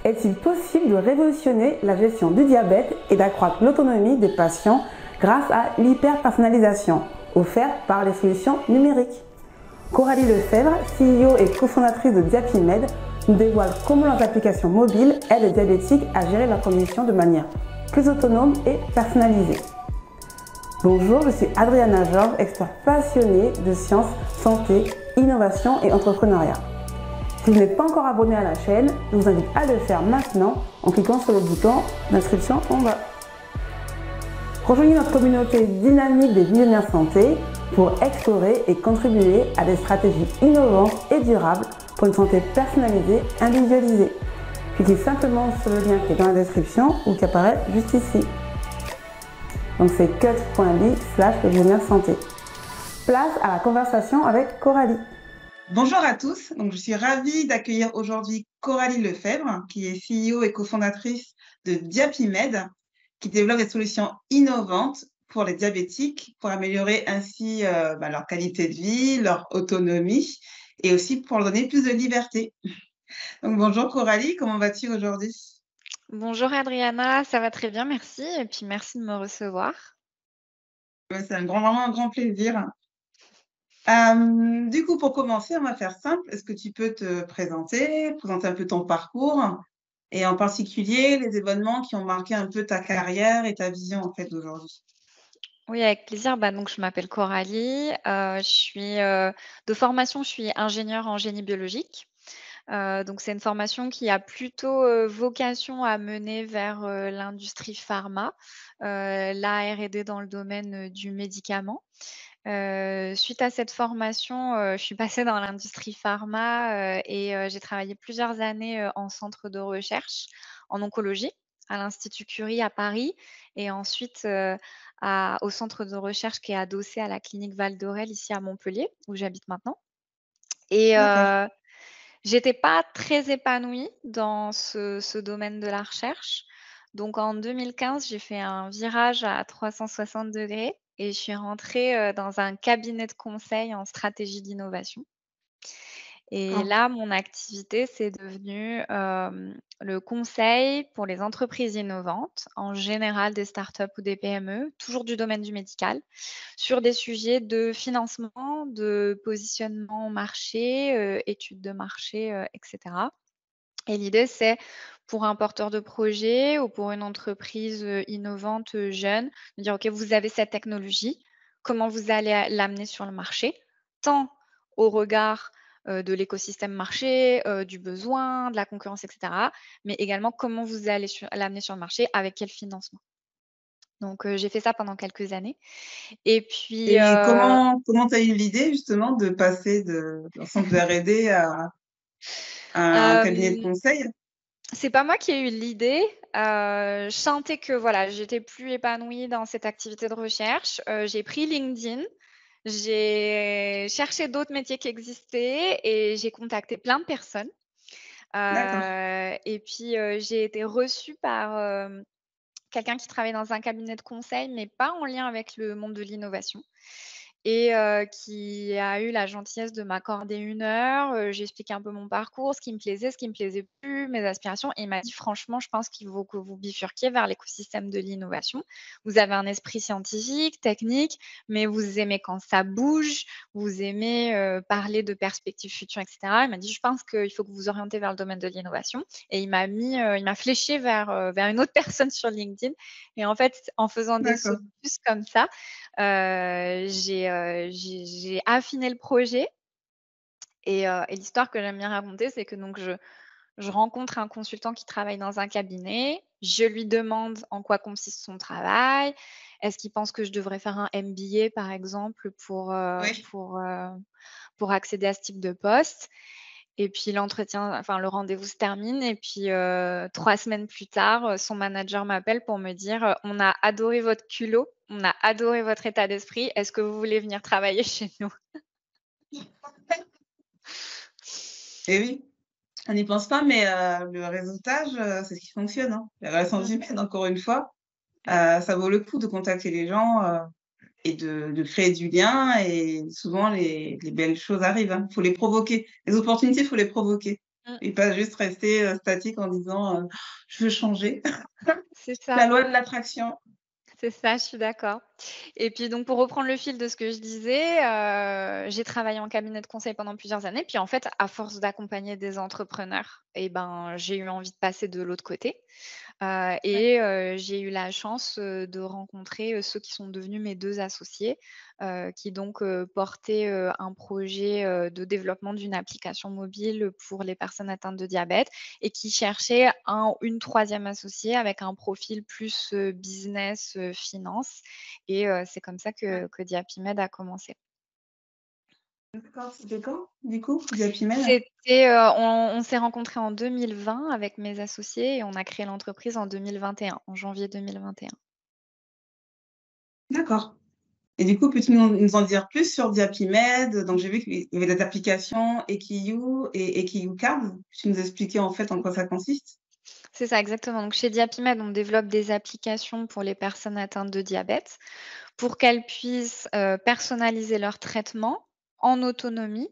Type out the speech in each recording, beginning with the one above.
Est-il possible de révolutionner la gestion du diabète et d'accroître l'autonomie des patients grâce à l'hyperpersonnalisation offerte par les solutions numériques? Coralie Lefebvre, CEO et cofondatrice de Diapimed, nous dévoile comment leurs applications mobiles aident les diabétiques à gérer leur condition de manière plus autonome et personnalisée. Bonjour, je suis Adriana Georges, experte passionnée de sciences, santé, innovation et entrepreneuriat. Si vous n'êtes pas encore abonné à la chaîne, je vous invite à le faire maintenant en cliquant sur le bouton d'inscription en bas. Rejoignez notre communauté dynamique des visionnaires santé pour explorer et contribuer à des stratégies innovantes et durables pour une santé personnalisée, individualisée. Cliquez simplement sur le lien qui est dans la description ou qui apparaît juste ici. Donc c'est cut.ly/visionnaire santé. Place à la conversation avec Coralie. Bonjour à tous, donc je suis ravie d'accueillir aujourd'hui Coralie Lefebvre, qui est CEO et cofondatrice de Diapimed, qui développe des solutions innovantes pour les diabétiques, pour améliorer ainsi leur qualité de vie, leur autonomie et aussi pour leur donner plus de liberté. Donc bonjour Coralie, comment vas-tu aujourd'hui? Bonjour Adriana, ça va très bien, merci. Et puis merci de me recevoir. Ouais, c'est vraiment un grand plaisir. Du coup, pour commencer, on va faire simple. Est-ce que tu peux te présenter un peu ton parcours et en particulier les événements qui ont marqué un peu ta carrière et ta vision en fait d'aujourd'hui? Oui, avec plaisir. Donc, je m'appelle Coralie. Je suis de formation, je suis ingénieure en génie biologique. Donc, c'est une formation qui a plutôt vocation à mener vers l'industrie pharma, la R&D dans le domaine du médicament. Suite à cette formation, je suis passée dans l'industrie pharma, et j'ai travaillé plusieurs années, en centre de recherche en oncologie, à l'Institut Curie à Paris et ensuite, au centre de recherche qui est adossé à la clinique Val d'Orel ici à Montpellier, où j'habite maintenant et D'accord. j'étais pas très épanouie dans ce domaine de la recherche. Donc en 2015, j'ai fait un virage à 360 degrés et je suis rentrée, dans un cabinet de conseil en stratégie d'innovation. Et D'accord. là, mon activité, c'est devenu, le conseil pour les entreprises innovantes, en général des startups ou des PME, toujours du domaine du médical, sur des sujets de financement, de positionnement marché, études de marché, et cetera. Et l'idée, c'est pour un porteur de projet ou pour une entreprise, innovante, jeune, de dire: «OK, vous avez cette technologie, comment vous allez l'amener sur le marché?» tant au regard, de l'écosystème marché, du besoin, de la concurrence et cetera, mais également comment vous allez l'amener sur le marché, avec quel financement. Donc j'ai fait ça pendant quelques années et puis, Et comment tu as eu l'idée justement de passer d'un centre de R&D à un cabinet de hem conseil? C'est pas moi qui ai eu l'idée, je sentais que voilà, j'étais plus épanouie dans cette activité de recherche. J'ai pris LinkedIn, j'ai cherché d'autres métiers qui existaient et j'ai contacté plein de personnes. D'accord. Et puis, j'ai été reçue par, quelqu'un qui travaille dans un cabinet de conseil, mais pas en lien avec le monde de l'innovation et qui a eu la gentillesse de m'accorder 1 heure. J'ai expliqué un peu mon parcours, ce qui me plaisait plus, mes aspirations et il m'a dit: «Franchement, je pense qu'il faut que vous bifurquiez vers l'écosystème de l'innovation. Vous avez un esprit scientifique, technique, mais vous aimez quand ça bouge, vous aimez, parler de perspectives futures et cetera». Il m'a dit: «Je pense qu'il faut que vous vous orientez vers le domaine de l'innovation» et il m'a fléchée vers une autre personne sur LinkedIn et en fait, en faisant des sauts D'accord. de puce comme ça, j'ai affiné le projet et l'histoire que j'aime bien raconter, c'est que donc je rencontre un consultant qui travaille dans un cabinet. Je lui demande en quoi consiste son travail. Est-ce qu'il pense que je devrais faire un MBA, par exemple, Oui. pour accéder à ce type de poste? Et puis le rendez-vous se termine et puis, 3 semaines plus tard, son manager m'appelle pour me dire, «On a adoré votre culot, on a adoré votre état d'esprit. Est-ce que vous voulez venir travailler chez nous?» Et oui, on n'y pense pas, mais le réseautage, c'est ce qui fonctionne, hein. Les relations Mmh. humaines, encore une fois, ça vaut le coup de contacter les gens, et de créer du lien et souvent les belles choses arrivent, hein. Il faut les provoquer. Les opportunités, il faut les provoquer. Mmh, et pas juste rester, statique en disant, «Je veux changer». c'est La ça. loi de l'attraction. C'est ça, je suis d'accord. Et puis donc pour reprendre le fil de ce que je disais, j'ai travaillé en cabinet de conseil pendant plusieurs années. Puis en fait, à force d'accompagner des entrepreneurs et ben, j'ai eu envie de passer de l'autre côté. Ouais, J'ai eu la chance, de rencontrer, ceux qui sont devenus mes 2 associés, qui donc, portaient, un projet, de développement d'une application mobile pour les personnes atteintes de diabète et qui cherchaient une troisième associée avec un profil plus, business, finance et c'est comme ça ouais. que Diapimed a commencé. D'accord, c'était quand, du coup, Diapimène? C'était, on s'est rencontrés en 2020 avec mes associés et on a créé l'entreprise en 2021, en janvier 2021. D'accord. Et du coup, peux-tu nous en dire plus sur Diapimède? Donc j'ai vu qu'il y avait des applications Ekiyu et Ekiyu Card. Tu nous expliquer, en fait, en quoi ça consiste? C'est ça, exactement. Donc chez Diapimed, on développe des applications pour les personnes atteintes de diabète, pour qu'elles puissent, personnaliser leur traitement en autonomie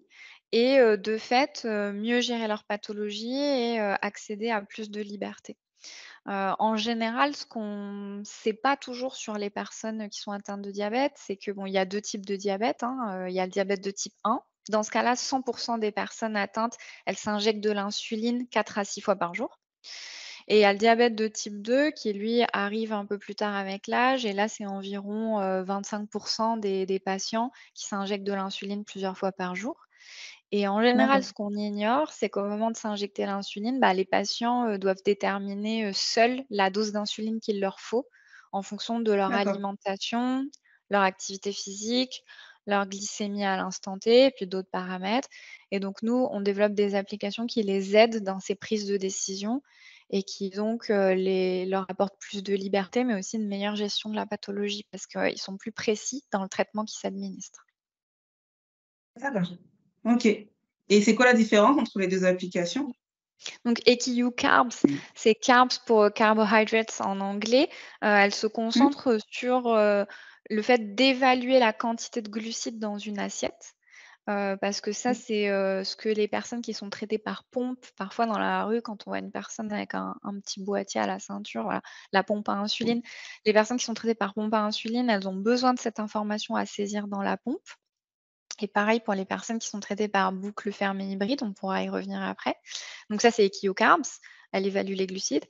et de fait, mieux gérer leur pathologie et accéder à plus de liberté. En général, ce qu'on ne sait pas toujours sur les personnes qui sont atteintes de diabète, c'est que bon, il y a 2 types de diabète, hein, il y a le diabète de type 1. Dans ce cas-là, 100 des personnes atteintes, elles s'injectent de l'insuline 4 à 6 fois par jour. Et il y a le diabète de type 2 qui, lui, arrive un peu plus tard avec l'âge et là, c'est environ, 25 des patients qui s'injectent de l'insuline plusieurs fois par jour. Et en général, D'accord, ce qu'on ignore, c'est qu'au moment de s'injecter l'insuline, bah, les patients, doivent déterminer, seuls la dose d'insuline qu'il leur faut en fonction de leur d'accord, alimentation, leur activité physique, leur glycémie à l'instant T et puis d'autres paramètres. Et donc nous, on développe des applications qui les aident dans ces prises de décision et qui donc, leur apportent plus de liberté, mais aussi une meilleure gestion de la pathologie parce qu'ils sont plus précis dans le traitement qui s'administre. d'accord. OK. Et c'est quoi la différence entre les 2 applications? Donc EQU Carbs, c'est carbs pour carbohydrates en anglais. Elle se Mmh. concentre sur, le fait d'évaluer la quantité de glucides dans une assiette, parce que ça, Mmh. c'est, ce que les personnes qui sont traitées par pompe, parfois dans la rue, quand on voit une personne avec un petit boîtier à la ceinture, voilà, la pompe à insuline. Les personnes qui sont traitées par pompe à insuline, elles ont besoin de cette information à saisir dans la pompe. Et pareil pour les personnes qui sont traitées par boucle fermée hybride, on pourra y revenir après. Donc ça, c'est EQ Carbs, elle évalue les glucides.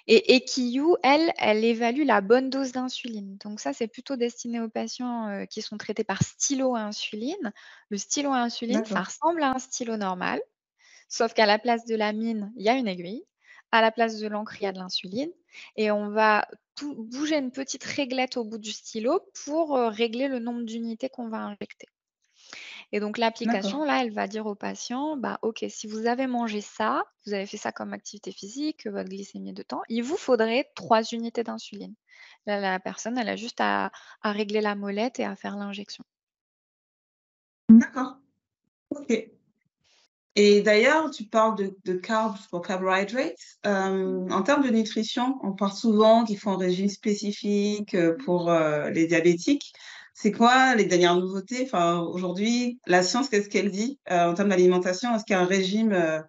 Et EQ, elle, elle évalue la bonne dose d'insuline. Donc ça, c'est plutôt destiné aux patients qui sont traités par stylo à insuline. Le stylo à insuline, ça D'accord, ressemble à un stylo normal, sauf qu'à la place de la mine, il y a une aiguille. À la place de l'encre, il y a de l'insuline. Et on va bouger une petite réglette au bout du stylo pour régler le nombre d'unités qu'on va injecter. Et donc d'accord, l'application, là, elle va dire au patient: «Bah, OK, si vous avez mangé ça, vous avez fait ça comme activité physique, votre glycémie est de temps, il vous faudrait 3 unités d'insuline». Là, la personne, elle a juste à régler la molette et à faire l'injection. d'accord. OK. Et d'ailleurs, tu parles de carbs pour carbohydrates. En termes de nutrition, on parle souvent qu'il faut un régime spécifique, pour, les diabétiques. C'est quoi les dernières nouveautés? Enfin, aujourd'hui, la science, qu'est-ce qu'elle dit, en termes d'alimentation? Est-ce qu'il y a un régime,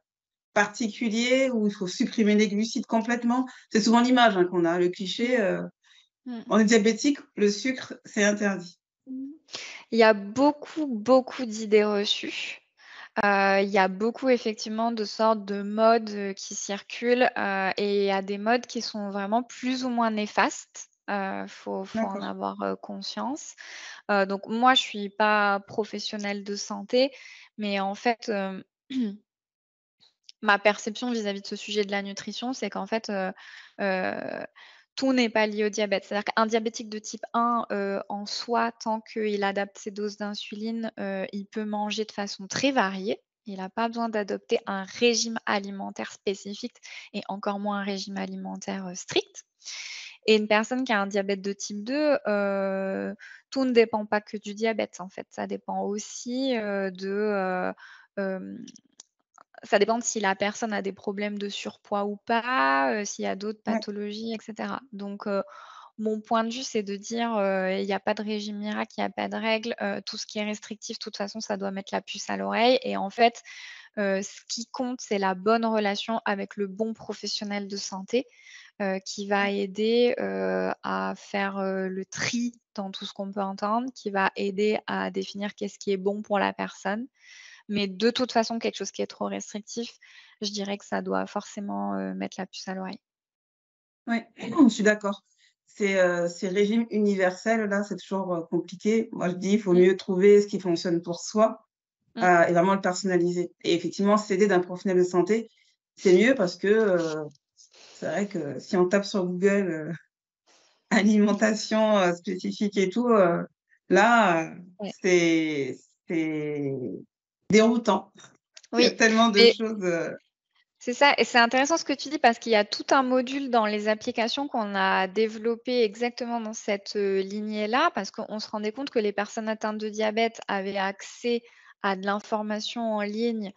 particulier où il faut supprimer les glucides complètement? C'est souvent l'image, hein, qu'on a, le cliché, Mmh. on est diabétique, le sucre, c'est interdit. Il y a beaucoup, beaucoup d'idées reçues. Il y a beaucoup effectivement de sortes de modes, qui circulent, et il y a des modes qui sont vraiment plus ou moins néfastes. Faut en D'accord, avoir, conscience. Donc moi, je suis pas professionnelle de santé, mais en fait, ma perception vis-à-vis de ce sujet de la nutrition, c'est qu'en fait, heu, tout n'est pas lié au diabète. C'est-à-dire qu'un diabétique de type 1, en soi, tant qu'il adapte ses doses d'insuline, il peut manger de façon très variée. Il n'a pas besoin d'adopter un régime alimentaire spécifique et encore moins un régime alimentaire, strict. Et une personne qui a un diabète de type 2, tout ne dépend pas que du diabète, en fait. Ça dépend aussi, hem ça dépend de si la personne a des problèmes de surpoids ou pas, s'il y a d'autres ouais, pathologies et cetera. Donc, mon point de vue, c'est de dire, il y a pas de régime miracle, il y a pas de règle, tout ce qui est restrictif, de toute façon, ça doit mettre la puce à l'oreille et en fait, Ce qui compte, c'est la bonne relation avec le bon professionnel de santé, qui va aider, à faire, le tri dans tout ce qu'on peut entendre, qui va aider à définir qu'est-ce qui est bon pour la personne. Mais de toute façon, quelque chose qui est trop restrictif, je dirais que ça doit forcément, mettre la puce à l'oreille. Ouais, je suis d'accord. Ces régimes universels là, c'est toujours, compliqué. Moi, je dis: «Il faut Mmh, mieux trouver ce qui fonctionne pour soi, mmh. et vraiment le personnaliser» et effectivement, s'aider d'un professionnel de santé, c'est mieux parce que, c'est vrai que si on tape sur Google, alimentation, spécifique et tout, là, Ouais. c'est déroutant. Il y a Oui, tellement de mais choses, c'est ça et c'est intéressant ce que tu dis parce qu'il y a tout un module dans les applications qu'on a développé exactement dans cette, lignée-là, parce qu'on se rendait compte que les personnes atteintes de diabète avaient accès à de l'information en ligne,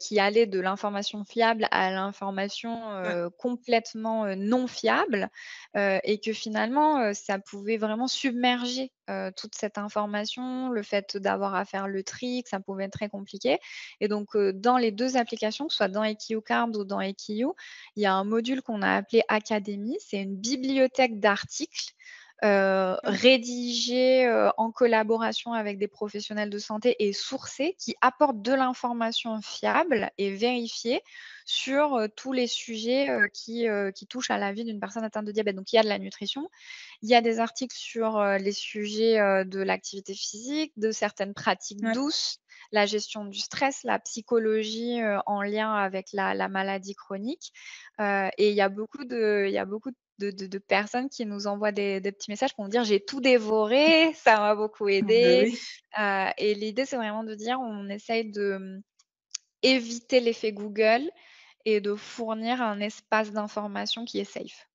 qui allait de l'information fiable à l'information, ouais, complètement, non fiable, et que finalement, ça pouvait vraiment submerger, toute cette information, le fait d'avoir à faire le tri, que ça pouvait être très compliqué et donc, dans les 2 applications, que ce soit dans EkiUCard ou dans Ekiu, il y a un module qu'on a appelé Académie. C'est une bibliothèque d'articles, ouais, rédigés, en collaboration avec des professionnels de santé et sourcés, qui apportent de l'information fiable et vérifiée sur, tous les sujets, qui touchent à la vie d'une personne atteinte de diabète. Donc il y a de la nutrition, il y a des articles sur, les sujets, de l'activité physique, de certaines pratiques ouais. douces, la gestion du stress, la psychologie, en lien avec la maladie chronique, et il y a beaucoup de personnes qui nous envoient des petits messages pour nous dire: «J'ai tout dévoré, ça m'a beaucoup Ah bah, aidé», oui. et l'idée, c'est vraiment de dire on essaye de, éviter l'effet Google et de fournir un espace d'information qui est safe.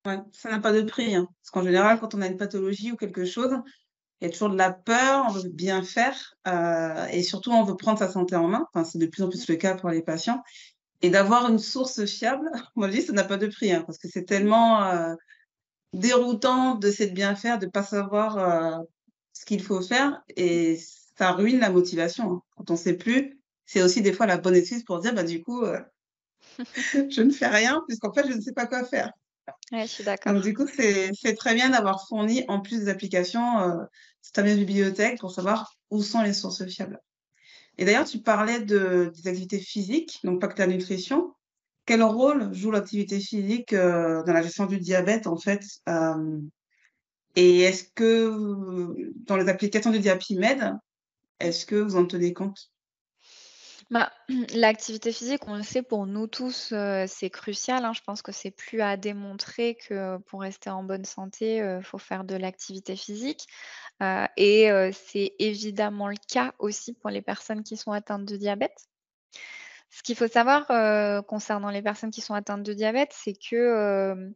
Ouais, ça n'a pas de prix, hein. Parce qu'en général, quand on a une pathologie ou quelque chose, il y a toujours de la peur, on veut bien faire, et surtout on veut prendre sa santé en main. Enfin, c'est de plus en plus le cas pour les patients et d'avoir une source fiable, moi je dis ça n'a pas de prix, hein, parce que c'est tellement, déroutant d'essayer de bien faire, de pas savoir, ce qu'il faut faire et ça ruine la motivation, hein. Quand on sait plus, c'est aussi des fois la bonne excuse pour dire: «Bah, du coup, je ne fais rien puisqu'en fait je ne sais pas quoi faire». Ouais, je suis Donc d'accord. du coup, c'est très bien d'avoir fourni, en plus des applications, cette fameuse bibliothèque pour savoir où sont les sources fiables. Et d'ailleurs, tu parlais des activités physiques, donc pas que la nutrition. Quel rôle joue l'activité physique, dans la gestion du diabète, en fait? Et est-ce que, dans les applications de Diapimed, est-ce que vous en tenez compte? Bah, l'activité physique, on le sait pour nous tous, c'est crucial, hein. Je pense que c'est plus à démontrer que pour rester en bonne santé, faut faire de l'activité physique, et c'est évidemment le cas aussi pour les personnes qui sont atteintes de diabète. Ce qu'il faut savoir, concernant les personnes qui sont atteintes de diabète, c'est que,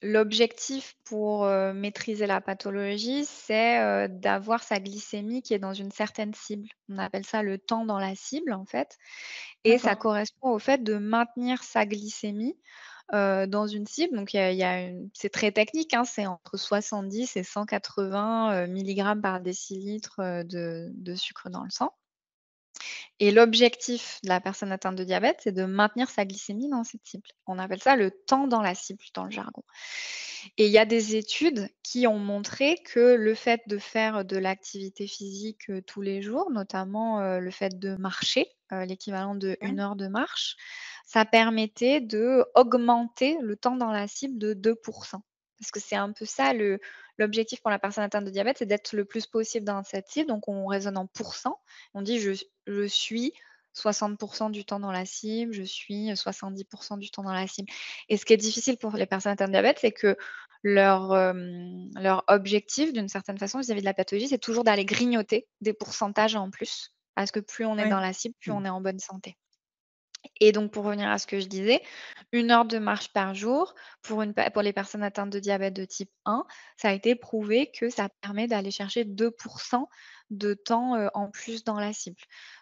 l'objectif pour, maîtriser la pathologie, c'est, d'avoir sa glycémie qui est dans une certaine cible. On appelle ça le temps dans la cible, en fait, et ça D'accord, correspond au fait de maintenir sa glycémie, dans une cible. Donc il y a une c'est très technique, hein, c'est entre 70 et 180, milligrammes par décilitre, de sucre dans le sang. Et l'objectif de la personne atteinte de diabète, c'est de maintenir sa glycémie dans cette cible. On appelle ça le temps dans la cible dans le jargon. Et il y a des études qui ont montré que le fait de faire de l'activité physique, tous les jours, notamment, le fait de marcher, l'équivalent de ouais, 1 heure de marche, ça permettait d'augmenter le temps dans la cible de 2. Parce que c'est un peu ça l'objectif pour la personne atteinte de diabète, c'est d'être le plus possible dans cette cible. Donc on raisonne en pourcents. On dit: «Je suis 60 du temps dans la cible, je suis 70 du temps dans la cible». Et ce qui est difficile pour les personnes atteintes de diabète, c'est que leur objectif, d'une certaine façon, vis-à-vis de la pathologie, c'est toujours d'aller grignoter des pourcentages en plus. Parce que plus on est dans ouais. la cible, plus Mmh. on est en bonne santé. Et donc pour revenir à ce que je disais, 1 heure de marche par jour pour les personnes atteintes de diabète de type 1, ça a été prouvé que ça permet d'aller chercher 2 de temps, en plus dans la cible.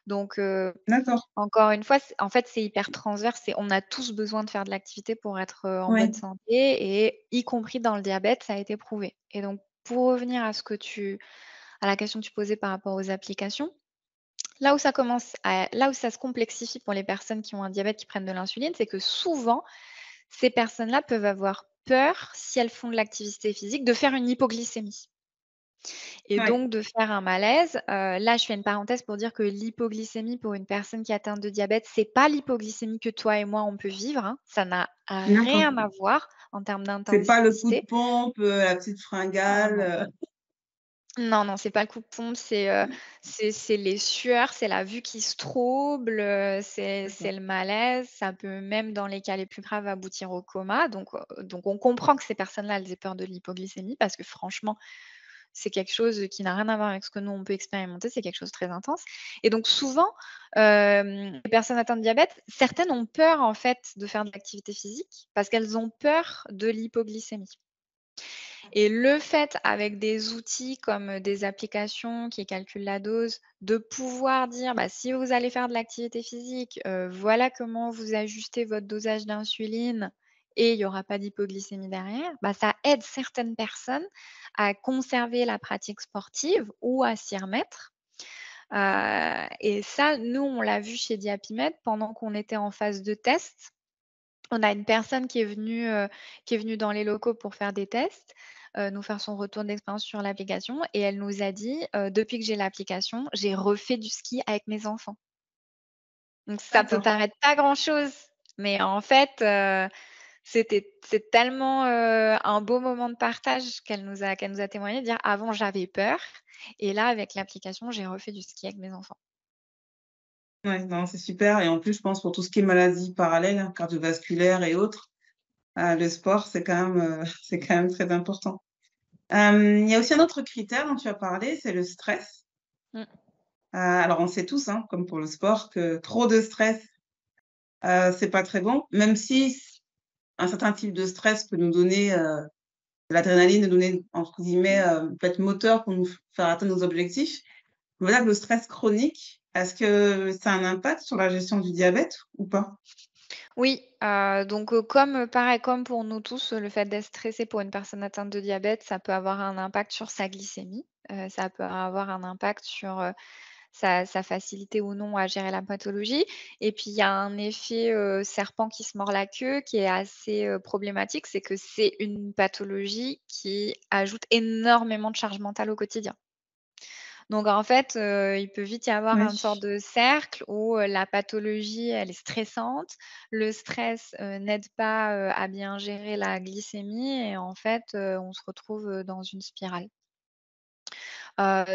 Donc D'accord, encore une fois, en fait, c'est hyper transverse et on a tous besoin de faire de l'activité pour être, en bonne oui, santé et y compris dans le diabète, ça a été prouvé. Et donc pour revenir à la question que tu posais par rapport aux applications, Là où ça se complexifie pour les personnes qui ont un diabète qui prennent de l'insuline, c'est que souvent, ces personnes-là peuvent avoir peur, si elles font de l'activité physique, de faire une hypoglycémie et Oui, donc de faire un malaise. Là, je fais une parenthèse pour dire que l'hypoglycémie pour une personne qui est atteinte de diabète, c'est pas l'hypoglycémie que toi et moi on peut vivre, hein. Ça n'a d'accord. rien à voir en termes C'est pas le coup de d'intensité. pompe, la petite Ah fringale, non. Non, non, c'est pas le coup de pompe, c'est les sueurs, c'est la vue qui se trouble, c'est d'accord. le malaise. Ça peut même, dans les cas les plus graves, aboutir au coma. Donc on comprend que ces personnes-là, elles aient peur de l'hypoglycémie parce que franchement, c'est quelque chose qui n'a rien à voir avec ce que nous, on peut expérimenter. C'est quelque chose de très intense et donc souvent, les personnes atteintes de diabète, certaines ont peur, en fait, de faire de l'activité physique parce qu'elles ont peur de l'hypoglycémie. Et le fait, avec des outils comme des applications qui calculent la dose, de pouvoir dire: «Bah, si vous allez faire de l'activité physique, voilà comment vous ajustez votre dosage d'insuline et il y aura pas d'hypoglycémie derrière», bah, ça aide certaines personnes à conserver la pratique sportive ou à s'y remettre. Et ça, nous, on l'a vu chez Diapimed pendant qu'on était en phase de test. On a une personne qui est venue dans les locaux pour faire des tests, nous faire son retour d'expérience sur l'application et elle nous a dit: «Depuis que j'ai l'application, j'ai refait du ski avec mes enfants». Donc ça peut D'accord. paraître pas grand-chose, mais en fait, c'est tellement, un beau moment de partage qu'elle nous a témoigné, de dire: «Avant j'avais peur et là avec l'application, j'ai refait du ski avec mes enfants». Ouais, non, c'est super et en plus, je pense pour tout ce qui est maladies parallèles, hein, cardiovasculaires et autres, le sport, c'est quand même, c'est quand même très important. Il y a aussi un autre critère dont tu as parlé, c'est le stress. Mmh. Alors on sait tous, hein, comme pour le sport, que trop de stress, c'est pas très bon, même si un certain type de stress peut nous donner, de l'adrénaline, nous donner entre guillemets, peut être moteur pour nous faire atteindre nos objectifs. On va dire que le stress chronique, est-ce que ça a un impact sur la gestion du diabète ou pas? Oui, donc comme, pareil, comme pour nous tous, le fait d'être stressé pour une personne atteinte de diabète, ça peut avoir un impact sur sa glycémie, ça peut avoir un impact sur, sa facilité ou non à gérer la pathologie et puis il y a un effet, serpent qui se mord la queue qui est assez, problématique, c'est que c'est une pathologie qui ajoute énormément de charge mentale au quotidien. Donc en fait, il peut vite y avoir Oui, une sorte de cercle où, la pathologie, elle est stressante. Le stress, n'aide pas, à bien gérer la glycémie et en fait, on se retrouve, dans une spirale.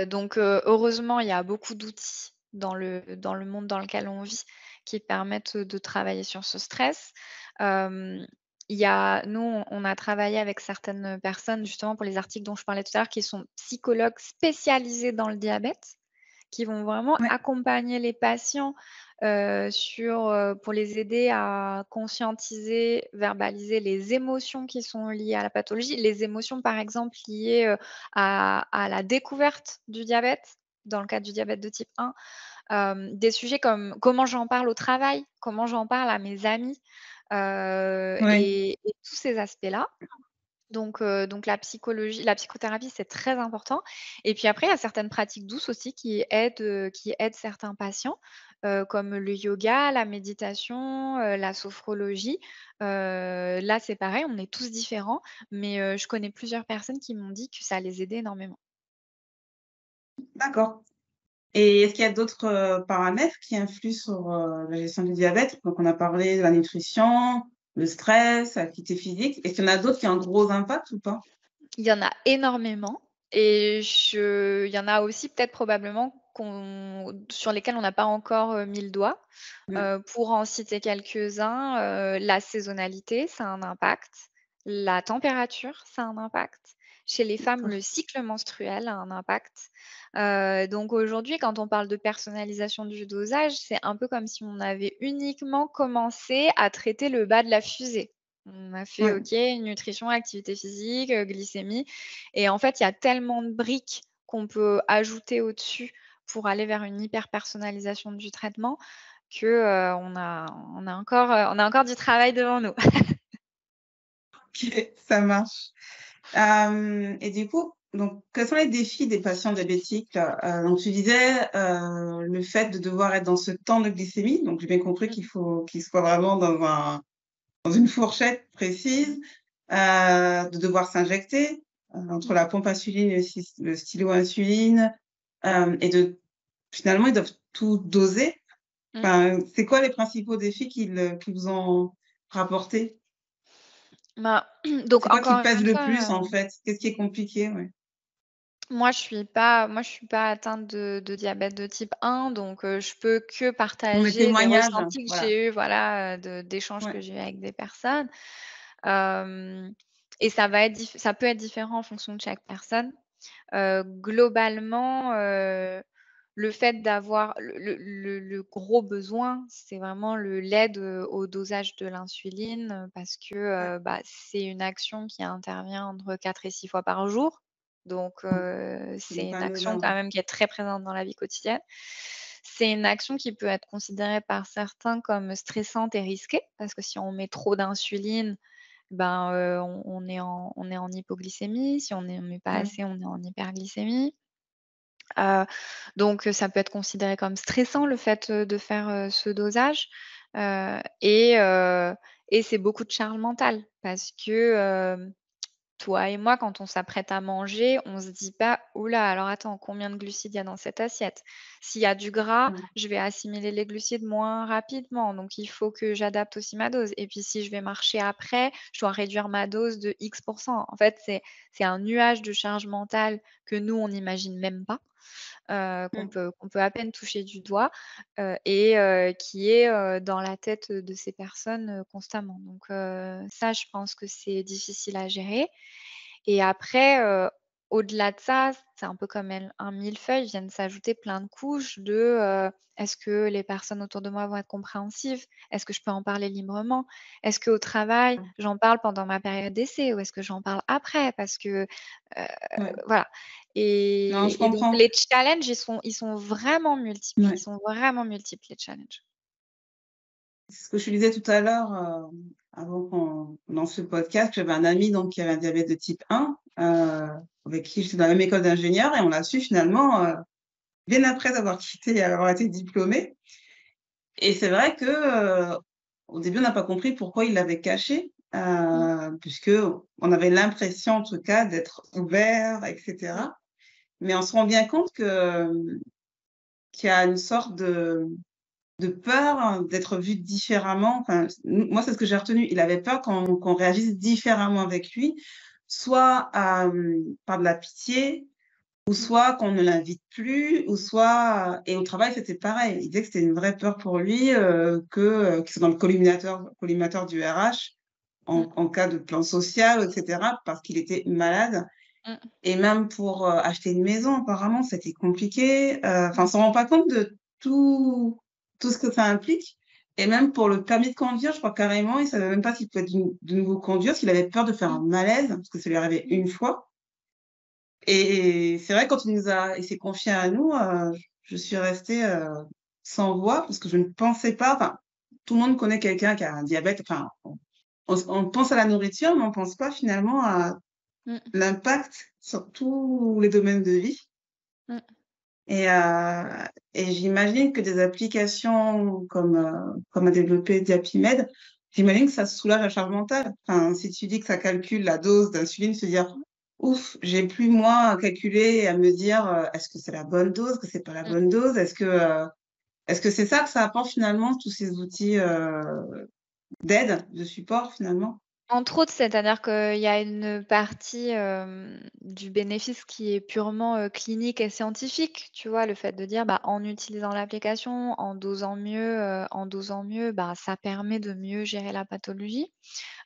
Donc heureusement, il y a beaucoup d'outils dans le monde dans lequel on vit qui permettent, de travailler sur ce stress. Hem, on a travaillé avec certaines personnes justement pour les articles dont je parlais tout à l'heure qui sont psychologues spécialisés dans le diabète, qui vont vraiment ouais, accompagner les patients, pour les aider à conscientiser, verbaliser les émotions qui sont liées à la pathologie. Les émotions, par exemple, liées, à la découverte du diabète, dans le cadre du diabète de type 1. Des sujets comme comment j'en parle au travail, comment j'en parle à mes amis, ouais, et tous ces aspects-là. Donc la psychothérapie, c'est très important et puis après, il y a certaines pratiques douces aussi qui aident certains patients, comme le yoga, la méditation, la sophrologie. Là, c'est pareil, on est tous différents, mais je connais plusieurs personnes qui m'ont dit que ça les aidait énormément. d'accord. Et est-ce qu'il y a d'autres, paramètres qui influent sur, la gestion du diabète? Donc on a parlé de la nutrition, le stress, l'activité physique. Est-ce qu'il y en a d'autres qui ont un gros impact ou pas? Il y en a énormément et il y en a aussi peut-être probablement sur lesquels on n'a pas encore, mis le doigt. Mmh, Pour en citer quelques-uns, la saisonnalité, ça a un impact. La température, ça a un impact. Chez les femmes, d'accord. le cycle menstruel a un impact. Donc aujourd'hui, quand on parle de personnalisation du dosage, c'est un peu comme si on avait uniquement commencé à traiter le bas de la fusée. On a fait Ouais, OK, nutrition, activité physique, glycémie et en fait, il y a tellement de briques qu'on peut ajouter au-dessus pour aller vers une hyper personnalisation du traitement que, on a encore du travail devant nous. OK, ça marche. Et du coup, donc, quels sont les défis des patients diabétiques là? Donc, tu disais le fait de devoir être dans ce temps de glycémie. Donc, j'ai bien compris qu'il faut qu'il soit vraiment dans une fourchette précise, de devoir s'injecter entre la pompe insuline et le stylo insuline, et finalement, ils doivent tout doser. Mmh. Enfin, c'est quoi les principaux défis qu'ils vous ont rapportés? Bah, donc C'est quoi qui encore pèse une le fois, plus, en fait? Qu'est-ce qui est compliqué? Ouais. moi je suis pas atteinte de diabète de type 1, donc je peux que Dans les partager des témoignages, ressentis que voilà. j'ai eus, voilà, d'échanges que Ouais. j'ai eus avec des personnes. Hem et ça peut être différent en fonction de chaque personne. Globalement, le fait d'avoir le gros besoin, c'est vraiment l'aide, au dosage de l'insuline, parce que, Ouais. bah, c'est une action qui intervient entre 4 et 6 fois par jour. Donc, C'est c'est pas une action anodin, quand ouais. même qui est très présente dans la vie quotidienne. C'est une action qui peut être considérée par certains comme stressante et risquée, parce que si on met trop d'insuline, ben, on est en hypoglycémie. Si on n'en met pas Mmh. assez, on est en hyperglycémie. Heu, donc ça peut être considéré comme stressant le fait, de faire, ce dosage, heu et heu et c'est beaucoup de charge mentale parce que, toi et moi, quand on s'apprête à manger, on se dit pas: «Ouh là, alors attends, combien de glucides il y a dans cette assiette? S'il y a du gras, Mmh. je vais assimiler les glucides moins rapidement, donc il faut que j'adapte aussi ma dose et puis si je vais marcher après, je dois réduire ma dose de X pour cent». En fait, c'est un nuage de charge mentale que nous, on n'imagine même pas, Mmh. qu'on peut à peine toucher du doigt, qui est, dans la tête de ces personnes, constamment. Donc ça, je pense que c'est difficile à gérer et après, au-delà de ça, c'est un peu comme un millefeuille, viennent s'ajouter plein de couches est-ce que les personnes autour de moi vont être compréhensives? Est-ce que je peux en parler librement? Est-ce qu'au travail, j'en parle pendant ma période d'essai ou est-ce que j'en parle après? Parce que, Ouais. voilà Non, je et donc comprends. les challenges, ils sont vraiment multiples. Ils Ouais. sont vraiment multiples, les challenges. C'est ce que je te disais tout à l'heure, avant qu'on lance ce podcast. J'avais un ami donc qui avait un diabète de type 1, avec qui j'étais dans la même école d'ingénieur et on l'a su finalement, bien après avoir quitté et avoir été diplômé. Et c'est vrai que, au début, on n'a pas compris pourquoi il l'avait caché, Mmh, puisque on avait l'impression en tout cas d'être ouvert et mmh, cetera. Mais on se rend bien compte qu'il y a une sorte de peur d'être vu différemment. Enfin, moi, c'est ce que j'ai retenu. Il avait peur qu'on réagisse différemment avec lui, soit, par de la pitié, ou mmh, soit qu'on ne l'invite plus, ou soit et au travail, c'était pareil. Il disait que c'était une vraie peur pour lui, qu'il soit dans le collimateur du RH mmh, en cas de plan social et cetera, parce qu'il était malade mmh, et même pour, acheter une maison apparemment, c'était compliqué, enfin, on mmh, s'en rend pas compte de tout ce que ça implique et même pour le permis de conduire, je crois carrément, il savait même pas s'il pouvait de nouveau conduire, parce qu'il avait peur de faire mmh, un malaise, parce que ça lui est arrivé mmh. une fois et c'est vrai quand il s'est confié à nous, je suis restée, sans voix parce que je ne pensais pas enfin, tout le monde connaît quelqu'un qui a un diabète, enfin, on pense à la nourriture, mais on pense pas finalement à Mmh, l'impact sur tous les domaines de vie mmh. et j'imagine que des applications comme a développé Diapimed, j'imagine que ça soulage la charge mentale. Enfin, si tu dis que ça calcule la dose d'insuline, se dire: «Ouf, j'ai plus moi à calculer et à me dire, est-ce que c'est la bonne dose, que c'est pas la Mmh. bonne dose? Est-ce que c'est ça que ça apporte finalement tous ces outils, d'aide, de support finalement?» Entre autres, c'est-à-dire qu'il y a une partie, du bénéfice qui est purement, clinique et scientifique, tu vois? Le fait de dire, bah, en utilisant l'application, en dosant mieux, bah, ça permet de mieux gérer la pathologie.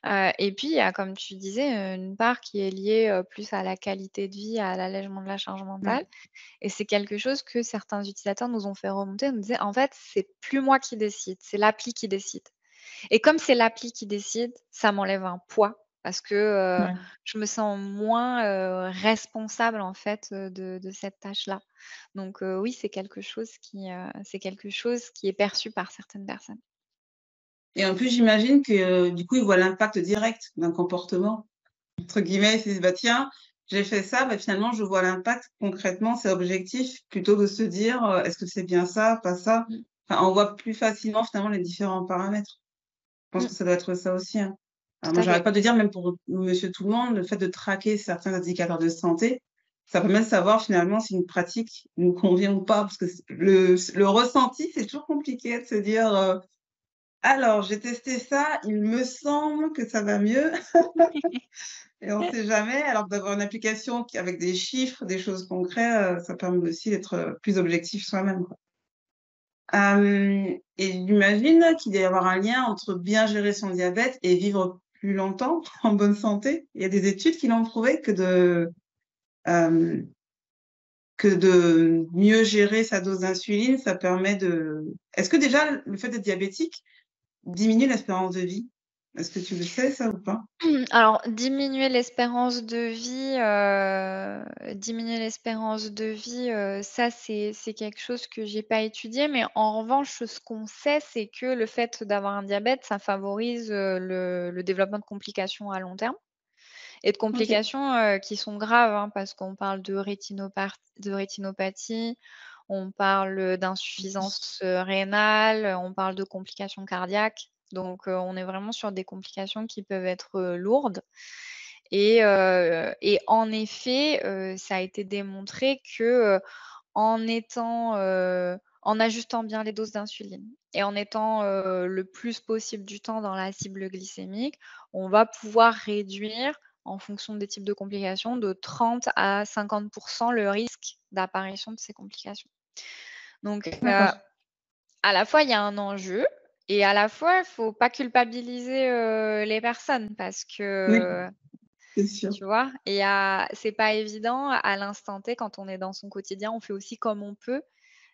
Et puis il y a, comme tu disais, une part qui est liée, plus à la qualité de vie, à l'allègement de la charge mentale Mmh. et c'est quelque chose que certains utilisateurs nous ont fait remonter, nous disaient: «En fait, c'est plus moi qui décide, c'est l'appli qui décide». Et comme c'est l'appli qui décide, ça m'enlève un poids parce que, Ouais. je me sens moins, responsable en fait, de cette tâche-là. Donc, oui, c'est quelque chose qui est perçu par certaines personnes. Et en plus, j'imagine que, du coup, ils voient l'impact direct d'un comportement. Entre guillemets, ils se disent: «Bah, tiens, j'ai fait ça, bah, finalement, je vois l'impact concrètement, c'est objectif, plutôt que de se dire, est-ce que c'est bien ça, pas ça? Mmh. Enfin, on voit plus facilement finalement les différents paramètres. Je pense Mmh. que ça doit être ça aussi, hein. Alors Tout moi, à j'arrête fait. pas de dire, même pour monsieur tout le monde, le fait de traquer certains indicateurs de santé, ça permet de savoir finalement si une pratique nous convient ou pas. Parce que le ressenti, c'est toujours compliqué de se dire, alors j'ai testé ça, il me semble que ça va mieux et on sait jamais. Alors que d'avoir une application avec des chiffres, des choses concrètes, ça permet aussi d'être, plus objectif soi-même, quoi. Et j'imagine qu'il doit y avoir un lien entre bien gérer son diabète et vivre plus longtemps en bonne santé. Il y a des études qui l'ont prouvé hem, que de mieux gérer sa dose d'insuline, ça permet de est-ce que déjà le fait d'être diabétique diminue l'espérance de vie? Est-ce que tu le sais ça ou pas? Alors, diminuer l'espérance de vie, ça c'est quelque chose que j'ai pas étudié, mais en revanche, ce qu'on sait, c'est que le fait d'avoir un diabète, ça favorise, le développement de complications à long terme et de OK. complications, qui sont graves, hein, parce qu'on parle de rétinopathie, on parle d'insuffisance, rénale, on parle de complications cardiaques. Donc, on est vraiment sur des complications qui peuvent être, lourdes et en effet, ça a été démontré que, en ajustant bien les doses d'insuline et en étant, le plus possible du temps dans la cible glycémique, on va pouvoir réduire, en fonction des types de complications, de 30 à 50 le risque d'apparition de ces complications. Donc, D'accord. à la fois, il y a un enjeu et à la fois, il faut pas culpabiliser, les personnes parce Oui, que, c'est sûr. tu vois? C'est pas évident à l'instant T quand on est dans son quotidien, on fait aussi comme on peut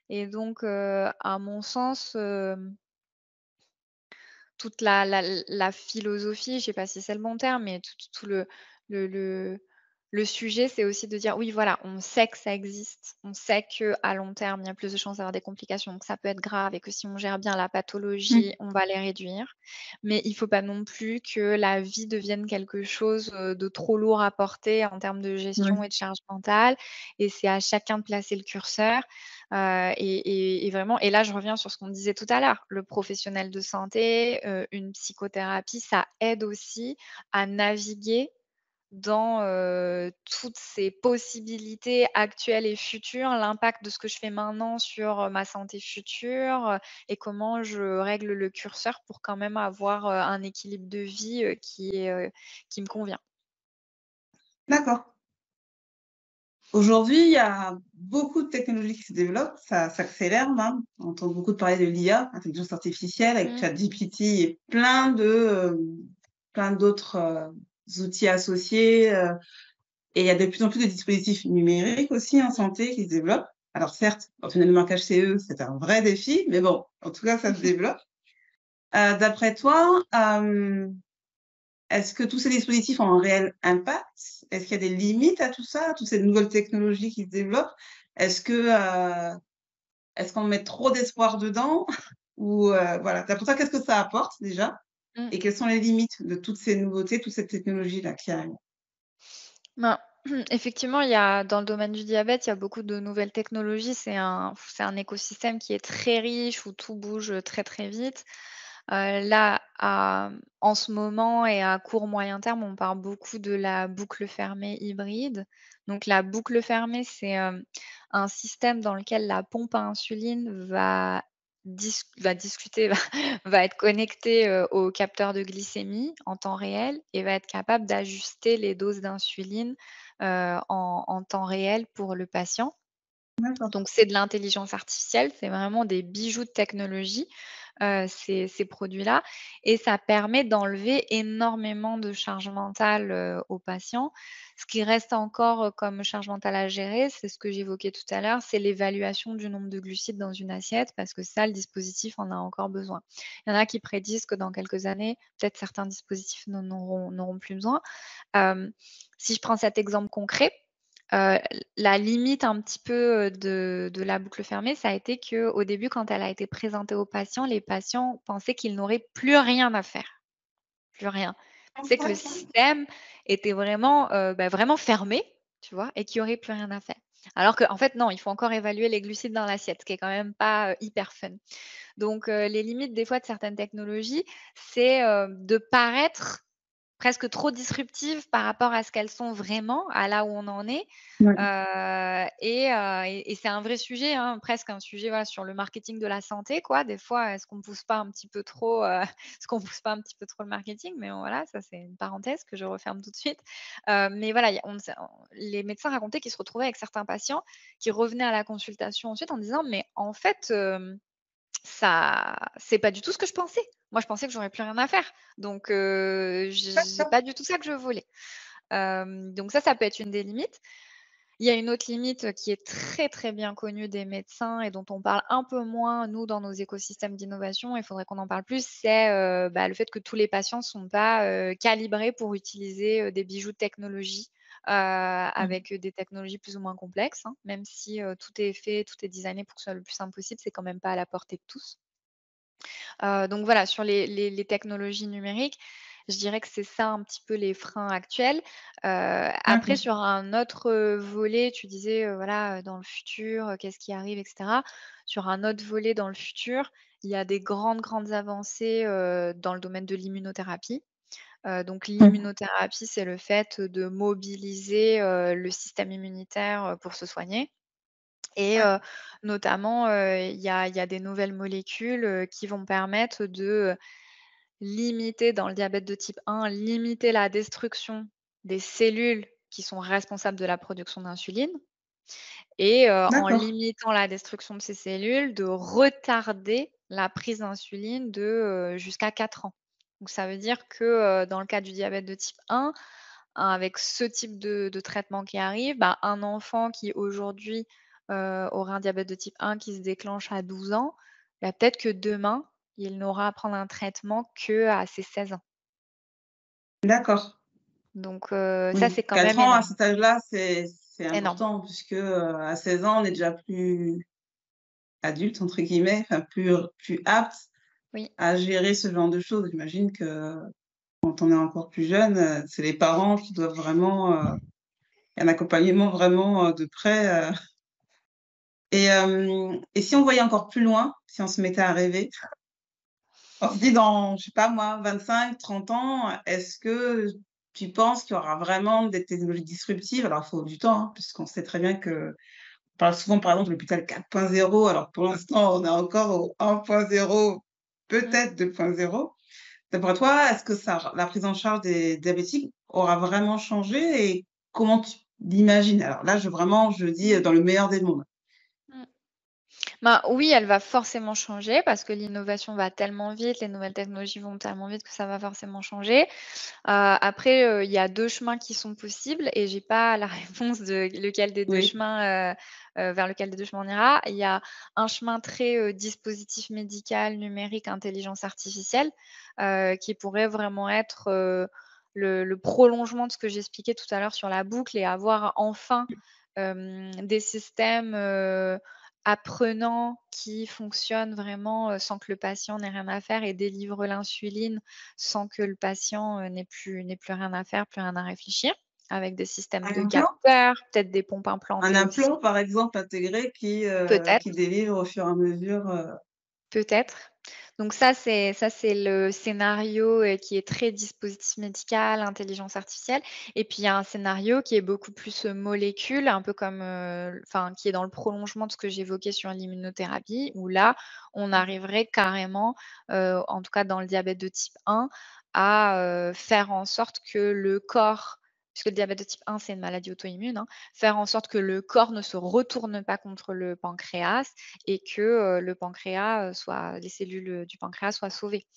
et donc, à mon sens, toute la philosophie, je sais pas si c'est le bon terme, mais tout le le le sujet, c'est aussi de dire: «Oui, voilà, on sait que ça existe. On sait qu'à long terme, il y a plus de chances d'avoir des complications, que ça peut être grave et que si on gère bien la pathologie, Mmh. on va les réduire. Mais il faut pas non plus que la vie devienne quelque chose, de trop lourd à porter en termes de gestion Ouais. et de charge mentale et c'est à chacun de placer le curseur. Et vraiment et là, je reviens sur ce qu'on disait tout à l'heure, le professionnel de santé, une psychothérapie, ça aide aussi à naviguer dans, toutes ces possibilités actuelles et futures, l'impact de ce que je fais maintenant sur, ma santé future, et comment je règle le curseur pour quand même avoir, un équilibre de vie, qui me convient. D'accord. Aujourd'hui, il y a beaucoup de technologies qui se développent, ça s'accélère même. On entend beaucoup parler de l'IA, intelligence artificielle, avec Mmh. ChatGPT et plein d'autres, outils associés, et il y a de plus en plus de dispositifs numériques aussi en santé qui se développent. Alors certes, obtenir le marquage CE, c'est un vrai défi, mais bon, en tout cas, ça se développe. D'après toi, est-ce que tous ces dispositifs ont un réel impact? Est-ce qu'il y a des limites à tout ça, à toutes ces nouvelles technologies qui se développent? Est-ce que, est-ce qu'on met trop d'espoir dedans? Ou, voilà, d'après toi, qu'est-ce que ça apporte déjà? Mmh. Et quelles sont les limites de toutes ces nouveautés, toute cette technologie-là qui arrive? Ben, effectivement, il y a dans le domaine du diabète, il y a beaucoup de nouvelles technologies. C'est un écosystème qui est très riche, où tout bouge, très, très vite. Là, en ce moment et à court moyen terme, on parle beaucoup de la boucle fermée hybride. Donc la boucle fermée, c'est, un système dans lequel la pompe à insuline va discuter, va être connectée, au capteur de glycémie en temps réel et va être capable d'ajuster les doses d'insuline, en temps réel pour le patient. D'accord. Donc c'est de l'intelligence artificielle, c'est vraiment des bijoux de technologie, ces produits-là et ça permet d'enlever énormément de charge mentale, aux patients. Ce qui reste encore, comme charge mentale à gérer, c'est ce que j'évoquais tout à l'heure, c'est l'évaluation du nombre de glucides dans une assiette parce que ça, le dispositif en a encore besoin. Il y en a qui prédisent que dans quelques années, peut-être certains dispositifs n'auront plus besoin. Hem, Si je prends cet exemple concret, Heu, la limite un petit peu, de la boucle fermée, ça a été qu'au début, quand elle a été présentée aux patients, les patients pensaient qu'ils n'auraient plus rien à faire, plus rien. Ils pensaient que le système était vraiment, vraiment fermé tu vois? Et qui auraient plus rien à faire. Alors qu'en fait, non, il faut encore évaluer les glucides dans l'assiette, ce qui est quand même pas, hyper fun. Donc, les limites des fois de certaines technologies, c'est, de paraître presque trop disruptives par rapport à ce qu'elles sont vraiment, à là où on en est. Ouais. Et c'est un vrai sujet, hein, presque un sujet, voilà, sur le marketing de la santé, quoi. Des fois, est-ce qu'on pousse pas un petit peu trop, est-ce qu'on pousse pas un petit peu trop le marketing? Mais bon, voilà, ça, c'est une parenthèse que je referme tout de suite. Mais voilà, il y a on sait les médecins racontaient qu'ils se retrouvaient avec certains patients qui revenaient à la consultation ensuite en disant: «Mais en fait, ça c'est pas du tout ce que je pensais. Moi, je pensais que j'aurais plus rien à faire. Donc j'ai pas du tout ça que je voulais». Donc ça peut être une des limites. Il y a une autre limite, qui est très, très bien connue des médecins et dont on parle un peu moins, nous, dans nos écosystèmes d'innovation, il faudrait qu'on en parle plus, c'est, le fait que tous les patients ne sont pas, calibrés pour utiliser, des bijoux de technologie, Mmh. avec, des technologies plus ou moins complexes, hein. Même si, tout est fait, tout est designé pour que ce soit le plus simple possible, c'est quand même pas à la portée de tous. Donc voilà, sur les technologies numériques, je dirais que c'est ça un petit peu les freins actuels. Après D'accord. sur un autre, volet, tu disais, voilà, dans le futur, qu'est-ce qui arrive et cetera. Sur un autre volet dans le futur, il y a des grandes, grandes avancées, dans le domaine de l'immunothérapie. Donc Mmh. l'immunothérapie, c'est le fait de mobiliser, le système immunitaire, pour se soigner. Et Ouais. notamment, il y a des nouvelles molécules, qui vont permettre de, limiter dans le diabète de type 1, limiter la destruction des cellules qui sont responsables de la production d'insuline et en D'accord. limitant la destruction de ces cellules, de retarder la prise d'insuline de, jusqu'à 4 ans. Donc ça veut dire que, dans le cas du diabète de type 1, avec ce type de traitement qui arrive, bah, un enfant qui aujourd'hui, aura un diabète de type 1 qui se déclenche à 12 ans, bah, peut-être que demain, il n'aura à prendre un traitement qu'à ses 16 ans. D'accord. Donc ça, Oui, c'est quand 4 même ans à énorme, cet âge-là, c'est énorme. important puisque, à 16 ans, on est déjà plus «adulte» entre guillemets, enfin plus apte Oui. à gérer ce genre de choses. J'imagine que quand on est encore plus jeune, c'est les parents qui doivent vraiment, un accompagnement vraiment, de près. Et si on voyait encore plus loin, si on se mettait à rêver, on se dit dans, je sais pas moi, 25, 30 ans, est-ce que tu penses qu'il y aura vraiment des technologies disruptives? Alors il faut du temps, hein, puisqu'on sait très bien que on parle souvent par exemple de l'hôpital 4.0, alors pour l'instant on est encore au 1.0, Mmh. peut-être 2.0. D'après toi, est-ce que ça la prise en charge des diabétiques aura vraiment changé et comment tu l'imagines? Alors là, je dis, dans le meilleur des mondes. Mmh. Bah, oui, elle va forcément changer parce que l'innovation va tellement vite, les nouvelles technologies vont tellement vite que ça va forcément changer. Après, il y a 2 chemins qui sont possibles et j'ai pas la réponse de lequel des 2 Oui, chemins, vers lequel des 2 chemins on ira. Il y a un chemin très, dispositif médical, numérique, intelligence artificielle, qui pourrait vraiment être, le prolongement de ce que j'expliquais tout à l'heure sur la boucle et avoir enfin, des systèmes, apprenants qui fonctionnent vraiment, sans que le patient n'ait rien à faire et délivre l'insuline sans que le patient, n'ait plus rien à faire, plus rien à réfléchir, avec des systèmes un de implant? capteurs, peut-être des pompes Un implantées aussi. implant, par exemple, intégré qui Peut-être, délivre au fur et à mesure. peut-être. Donc ça c'est le scénario, qui est très dispositif médical, intelligence artificielle et puis il y a un scénario qui est beaucoup plus, molécule, un peu comme, enfin qui est dans le prolongement de ce que j'évoquais sur l'immunothérapie, où là, on arriverait carrément, en tout cas dans le diabète de type 1, à, faire en sorte que le corps puisque le diabète de type 1, c'est une maladie auto-immune, hein, faire en sorte que le corps ne se retourne pas contre le pancréas et que, le pancréas, soit les cellules, du pancréas soient sauvées.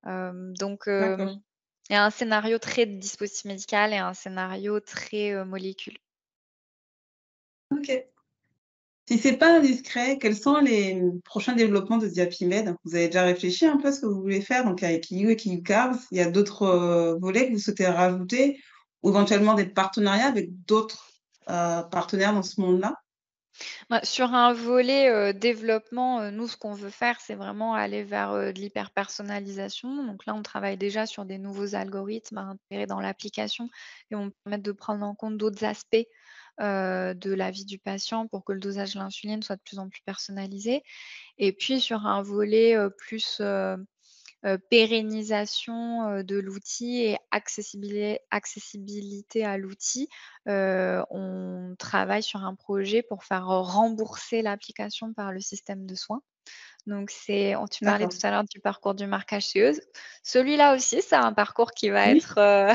Donc D'accord, il y a un scénario très dispositif médical et un scénario très, molécule. OK. Si c'est pas indiscret, quels sont les, prochains développements de Diapimed? Vous avez déjà réfléchi un peu à ce que vous voulez faire? Donc avec IU et KiU Carbs, il y a d'autres, volets que vous souhaitez rajouter ou éventuellement des partenariats avec d'autres, partenaires dans ce monde-là? Bah, sur un volet, développement, nous, ce qu'on veut faire, c'est vraiment aller vers, de l'hyper-personnalisation. Donc là, on travaille déjà sur des nouveaux algorithmes à intégrer dans l'application qui vont permettre de prendre en compte d'autres aspects, de la vie du patient pour que le dosage de l'insuline soit de plus en plus personnalisé. Et puis sur un volet, plus, pérennisation, de l'outil et accessibilité à l'outil, on travaille sur un projet pour faire rembourser l'application par le système de soins. Donc tu parlais tout D'accord. à l'heure du parcours du marquage CE. Celui-là aussi, c'est un parcours qui va Oui. être,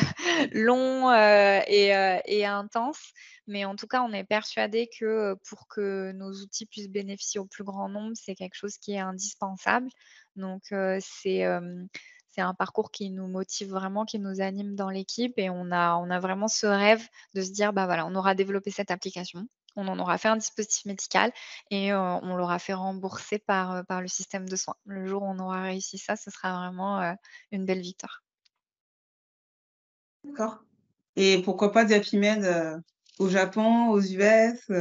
long, et intense. Mais en tout cas, on est persuadé que, pour que nos outils puissent bénéficier au plus grand nombre, c'est quelque chose qui est indispensable. Donc, c'est un parcours qui nous motive vraiment, qui nous anime dans l'équipe et on a vraiment ce rêve de se dire: «Bah, voilà, on aura développé cette application, on en aura fait un dispositif médical et on l'aura fait rembourser par le système de soins. Le jour où on aura réussi ça, ce sera vraiment, une belle victoire. D'accord. Et pourquoi pas Diapimède, au Japon, aux US,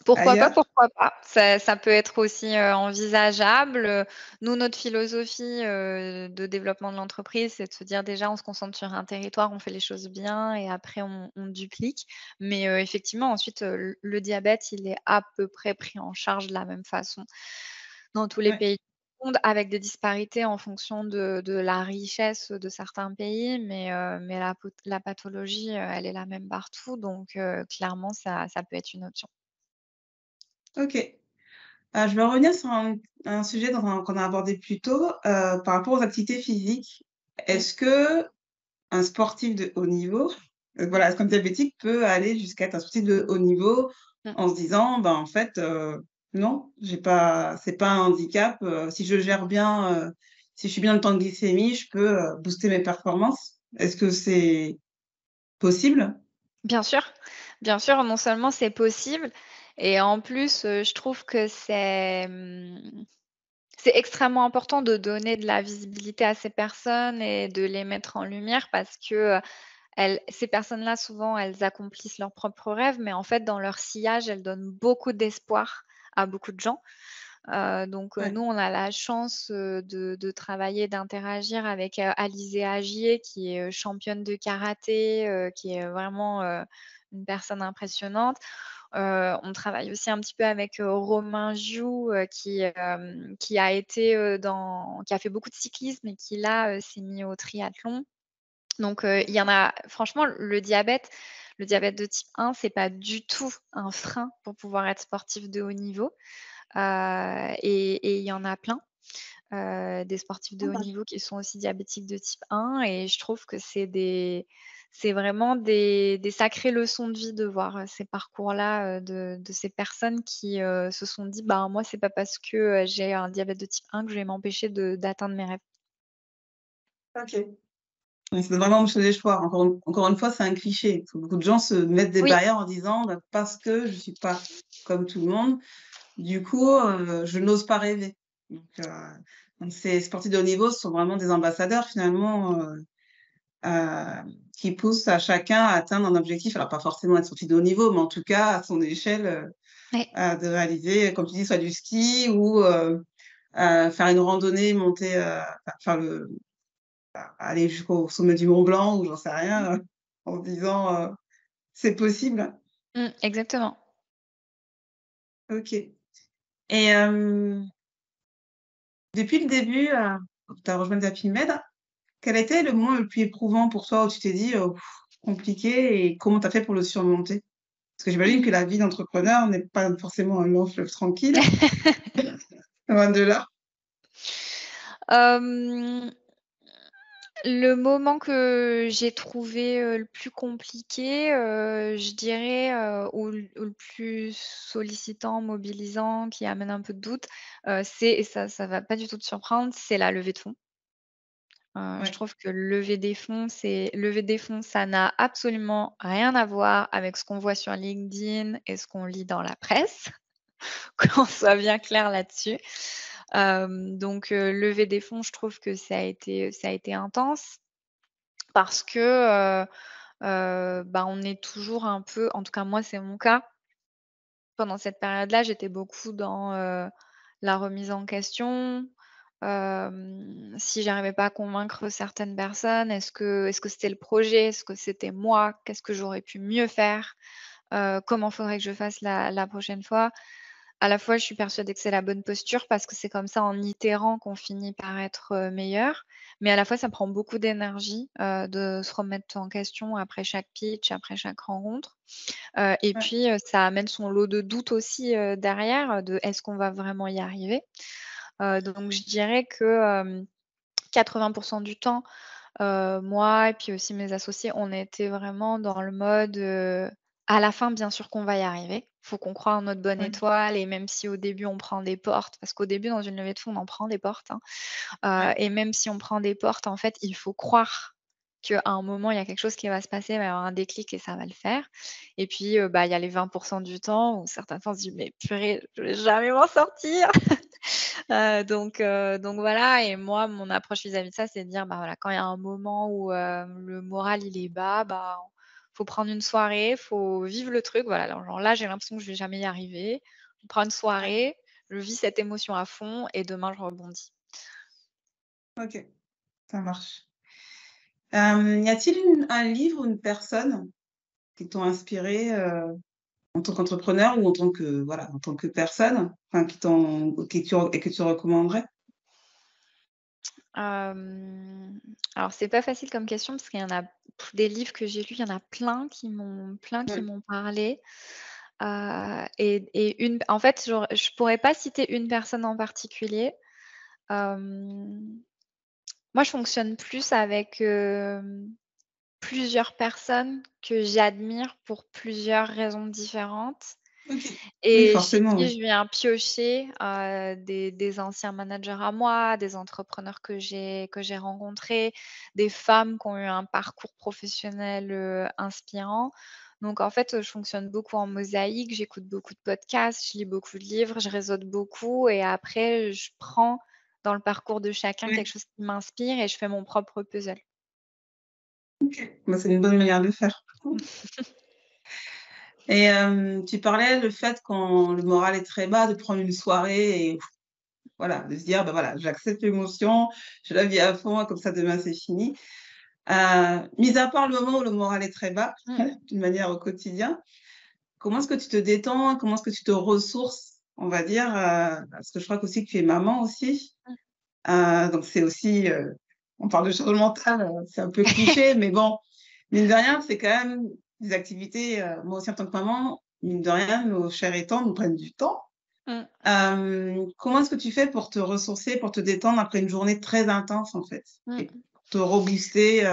Pourquoi pas, ailleurs? pourquoi pas? Ça peut être aussi, envisageable, nous, notre philosophie, de développement de l'entreprise, c'est de se dire déjà on se concentre sur un territoire, on fait les choses bien et après on duplique. Mais, effectivement ensuite, le diabète, il est à peu près pris en charge de la même façon dans tous les Ouais. pays du monde, avec des disparités en fonction de la richesse de certains pays, mais la pathologie, elle est la même partout, donc clairement ça peut être une option. OK. Je vais revenir sur un sujet qu'on a abordé plus tôt, par rapport aux activités physiques. Mmh. Est-ce qu'un sportif de haut niveau, voilà, est-ce qu'un diabétique peut aller jusqu'à être un sportif de haut niveau Mmh. en se disant: «Ben, en fait, non, j'ai pas c'est pas un handicap, si je gère bien, si je suis bien le temps de glycémie, je peux, booster mes performances». Est-ce que c'est possible? Bien sûr, bien sûr, non seulement c'est possible et en plus, je trouve que c'est extrêmement important de donner de la visibilité à ces personnes et de les mettre en lumière parce que, ces personnes-là, souvent, elles accomplissent leurs propres rêves, mais en fait, dans leur sillage, elles donnent beaucoup d'espoir à beaucoup de gens. Donc, Ouais. nous, on a la chance, de travailler, d'interagir avec, Alizée Agier qui est, championne de karaté, qui est vraiment, une personne impressionnante. On travaille aussi un petit peu avec, Romain Joux, qui a été, qui a fait beaucoup de cyclisme et qui là, s'est mis au triathlon. Donc, il y en a franchement, le diabète de type 1, c'est pas du tout un frein pour pouvoir être sportif de haut niveau, et il y en a plein, des sportifs de haut niveau qui sont aussi diabétiques de type 1 et je trouve que c'est vraiment des sacrées leçons de vie de voir, ces parcours-là, de ces personnes qui, se sont dit: «Bah, moi, c'est pas parce que, j'ai un diabète de type 1 que je vais m'empêcher d'atteindre mes rêves». OK. Oui, c'est vraiment me changer les choix. Encore une fois, c'est un cliché. Beaucoup de gens se mettent des Oui, barrières en disant: «Bah, parce que je suis pas comme tout le monde, du coup, je n'ose pas rêver». Donc ces sportifs de haut niveau sont vraiment des ambassadeurs finalement, qui poussent à chacun à atteindre un objectif. Alors pas forcément être sportif de haut niveau, mais en tout cas à son échelle, ouais. de réaliser, comme tu dis, soit du ski ou, faire une randonnée, monter, enfin faire le aller jusqu'au sommet du Mont Blanc ou j'en sais rien, en se disant, «C'est possible». Exactement. OK. Et depuis le début, quand tu as rejoint Diapilmed, quel a été le moment le plus éprouvant pour toi où tu t'es dit: compliqué» et comment tu as fait pour le surmonter? Parce que j'imagine que la vie d'entrepreneur n'est pas forcément un long fleuve tranquille, loin de là. Hem, le moment que j'ai trouvé, le plus compliqué, je dirais, ou le plus sollicitant, mobilisant, qui amène un peu de doute, c'est et ça va pas du tout te surprendre, c'est la levée de fonds. Je Ouais, trouve que lever des fonds, ça n'a absolument rien à voir avec ce qu'on voit sur LinkedIn et ce qu'on lit dans la presse, qu'on soit bien clair là-dessus. Donc lever des fonds, je trouve que ça a été intense parce que, bah, on est toujours un peu en tout cas moi, c'est mon cas. Pendant cette période-là, j'étais beaucoup dans, la remise en question, Si j'arrivais pas à convaincre certaines personnes, est-ce que c'était le projet? Est-ce que c'était moi? Qu'est-ce que j'aurais pu mieux faire? Comment faudrait que je fasse la prochaine fois? À la fois, je suis persuadée que c'est la bonne posture parce que c'est comme ça, en itérant, qu'on finit par être, meilleur. Mais à la fois, ça prend beaucoup d'énergie, de se remettre en question après chaque pitch, après chaque rencontre. Et Ouais, puis, ça amène son lot de doutes aussi, derrière, de: «Est-ce qu'on va vraiment y arriver?» Donc je dirais que, 80 du temps, moi et puis aussi mes associés, on était vraiment dans le mode, à la fin, bien sûr qu'on va y arriver. Faut qu'on croie en notre bonne ouais, étoile et même si au début on prend des portes, parce qu'au début dans une levée de fonds, on en prend des portes, hein, ouais. et même si on prend des portes, en fait, il faut croire qu'à un moment, il y a quelque chose qui va se passer, il va y avoir un déclic et ça va le faire. Et puis, bah, il y a les 20 du temps où certaines fois on se dit: «Mais purée, je vais jamais m'en sortir!» donc voilà. Et moi, mon approche vis-à-vis de ça, c'est de dire: «Bah, voilà, quand il y a un moment où, le moral il est bas, bah, faut prendre une soirée, faut vivre le truc». Voilà, genre là, j'ai l'impression que je vais jamais y arriver. Je prends une Ouais. soirée, je vis cette émotion à fond et demain je rebondis. OK, ça marche. Y a-t-il un livre ou une personne qui t'ont inspiré, en tant qu'entrepreneur ou en tant que voilà, en tant que personne, enfin que tu recommanderais? Alors c'est pas facile comme question parce qu'il y en a des livres que j'ai lus, il y en a plein qui Ouais, m'ont parlé. Et une en fait, je pourrais pas citer une personne en particulier. Hem, Moi, je fonctionne plus avec, plusieurs personnes que j'admire pour plusieurs raisons différentes. OK. Oui, Et chez forcément, qui oui. je viens piocher, des anciens managers à moi, des entrepreneurs que j'ai rencontrés, des femmes qui ont eu un parcours professionnel, inspirant. Donc en fait, je fonctionne beaucoup en mosaïque, j'écoute beaucoup de podcasts, je lis beaucoup de livres, je réseaute beaucoup et après je prends dans le parcours de chacun quelque Oui, chose qui m'inspire et je fais mon propre puzzle. OK. Bah, c'est une bonne manière de le faire. Et tu parlais le fait quand le moral est très bas de prendre une soirée et voilà, de se dire: «Bah, voilà, j'accepte l'émotion, je la vis à fond et comme ça demain c'est fini». Mis à part le moment où le moral est très bas, Mmh. d'une manière au quotidien, comment est-ce que tu te détends? Comment est-ce que tu te ressources, on va dire, parce que je crois qu'aussi que tu es maman aussi, donc c'est aussi, on parle de charge mentale, c'est un peu cliché, mais bon, mine de rien, c'est quand même des activités, moi aussi en tant que maman, mine de rien, nos chers aitants nous prennent du temps. Mmh. Comment est-ce que tu fais pour te ressourcer, pour te détendre après une journée très intense, en fait? Et Mmh. pour te rebooster,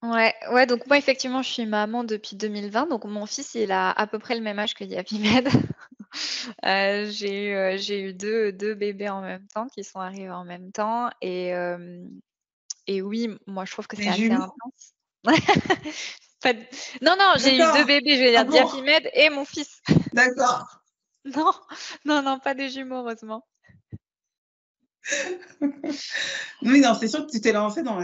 Ouais, ouais, donc moi, effectivement, je suis maman depuis 2020, donc mon fils, il a à peu près le même âge que Diapimède. J'ai eu deux bébés en même temps qui sont arrivés en même temps et oui, moi, je trouve que c'est des assez jumeaux? intense. Pas d Non, non, j'ai eu 2 D'accord. bébés, je veux Ah dire bon? Diapimède et mon fils. D'accord. Non, non, non, pas des jumeaux, heureusement. Oui, non, c'est sûr que tu t'es lancée dans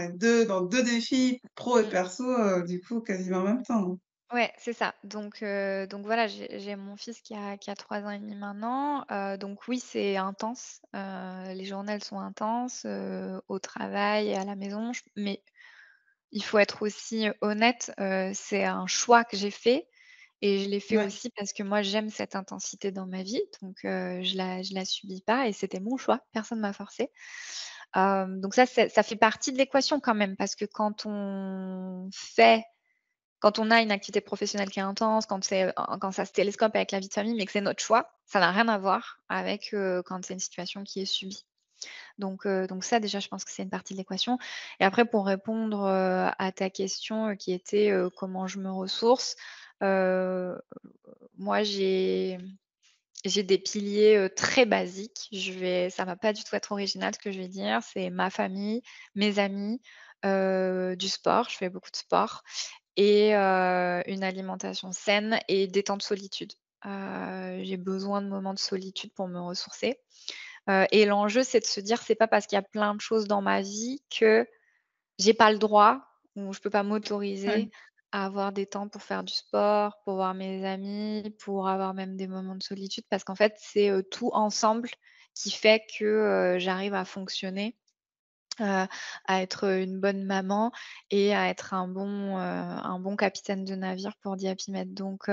2 défis pro et Mmh. perso, du coup, quasiment en même temps, hein. Ouais, c'est ça. Donc voilà, j'ai mon fils qui a 3 ans et demi maintenant, donc oui, c'est intense, les journées, elles sont intenses, au travail et à la maison, mais il faut être aussi honnête, c'est un choix que j'ai fait et je l'ai fait Ouais, aussi parce que moi, j'aime cette intensité dans ma vie, donc je la subis pas et c'était mon choix, personne m'a forcé. Donc ça fait partie de l'équation quand même parce que quand on a une activité professionnelle qui est intense, quand ça se télescope avec la vie de famille, mais que c'est notre choix, ça n'a rien à voir avec, quand c'est une situation qui est subie. Donc ça déjà, je pense que c'est une partie de l'équation et après pour répondre, à ta question, qui était, comment je me ressource, heu, moi j'ai des piliers, très basiques. Ça va pas du tout être original ce que je vais dire, c'est ma famille, mes amis, du sport, je fais beaucoup de sport et une alimentation saine et des temps de solitude. J'ai besoin de moments de solitude pour me ressourcer, et l'enjeu, c'est de se dire: «C'est pas parce qu'il y a plein de choses dans ma vie que j'ai pas le droit ou je peux pas ouais, m'autoriser à avoir des temps pour faire du sport, pour voir mes amis, pour avoir même des moments de solitude». Parce qu'en fait, c'est, tout ensemble qui fait que j'arrive à fonctionner, à être une bonne maman et à être un bon capitaine de navire pour Diapimed. Donc,